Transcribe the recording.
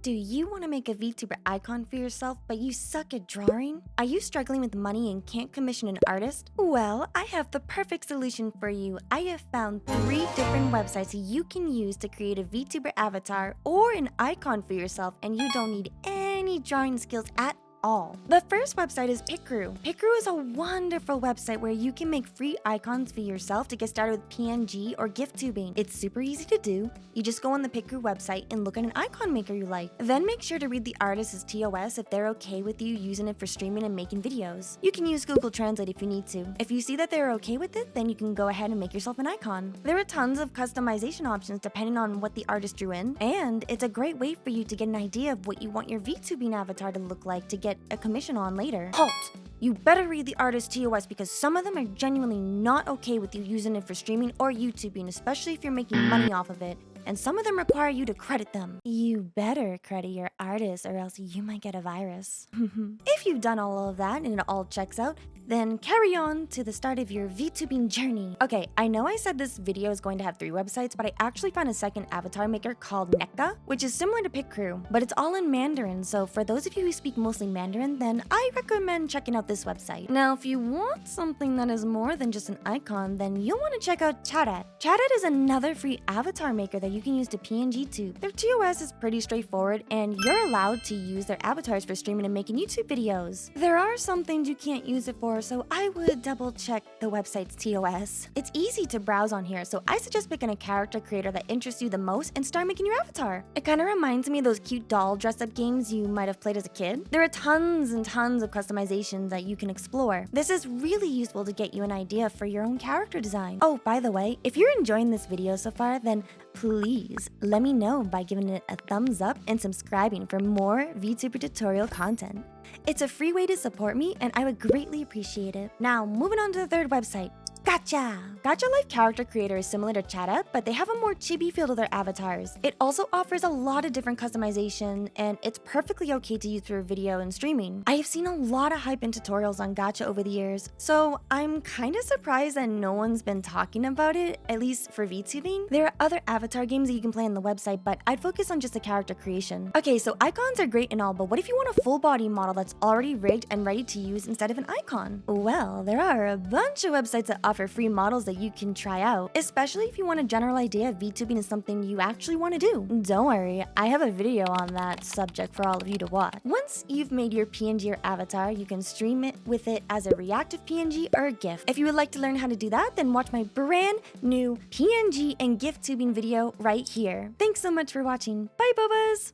Do you want to make a VTuber icon for yourself, but you suck at drawing? Are you struggling with money and can't commission an artist? Well, I have the perfect solution for you. I have found 3 different websites you can use to create a VTuber avatar or an icon for yourself, and you don't need any drawing skills at all. The first website is PickCrew. PickCrew is a wonderful website where you can make free icons for yourself to get started with PNG or GIF tubing. It's super easy to do. You just go on the PickCrew website and look at an icon maker you like. Then make sure to read the artist's TOS if they're okay with you using it for streaming and making videos. You can use Google Translate if you need to. If you see that they're okay with it, then you can go ahead and make yourself an icon. There are tons of customization options depending on what the artist drew in, and it's a great way for you to get an idea of what you want your VTubing avatar to look like to get a commission on later. Halt! You better read the artist's TOS because some of them are genuinely not okay with you using it for streaming or YouTubing, especially if you're making money off of it. And some of them require you to credit them. You better credit your artist or else you might get a virus. If you've done all of that and it all checks out, then carry on to the start of your VTubing journey. Okay, I know I said this video is going to have 3 websites, but I actually found a second avatar maker called NECA, which is similar to PickCrew, but it's all in Mandarin, so for those of you who speak mostly Mandarin, then I recommend checking out this website. Now, if you want something that is more than just an icon, then you'll want to check out ChatChat. ChatChat is another free avatar maker that you can use to PNG tube. Their TOS is pretty straightforward, and you're allowed to use their avatars for streaming and making YouTube videos. There are some things you can't use it for, so I would double check the website's TOS. It's easy to browse on here, so I suggest picking a character creator that interests you the most and start making your avatar. It kind of reminds me of those cute doll dress-up games you might have played as a kid. There are tons and tons of customizations that you can explore. This is really useful to get you an idea for your own character design. Oh, by the way, if you're enjoying this video so far, then please let me know by giving it a thumbs up and subscribing for more VTuber tutorial content. It's a free way to support me and I would greatly appreciate it. Now, moving on to the third website. Gacha! Gacha Life character creator is similar to ChatChat, but they have a more chibi feel to their avatars. It also offers a lot of different customization, and it's perfectly okay to use for video and streaming. I have seen a lot of hype and tutorials on Gacha over the years, so I'm kind of surprised that no one's been talking about it, at least for VTubing. There are other avatar games that you can play on the website, but I'd focus on just the character creation. Okay, so icons are great and all, but what if you want a full body model that's already rigged and ready to use instead of an icon? Well, there are a bunch of websites that offer free models that you can try out, especially if you want a general idea of VTubing is something you actually want to do. Don't worry, I have a video on that subject for all of you to watch. Once you've made your PNG or avatar, you can stream it with it as a reactive PNG or a GIF. If you would like to learn how to do that, then watch my brand new PNG and GIF tubing video right here. Thanks so much for watching. Bye, Bobas!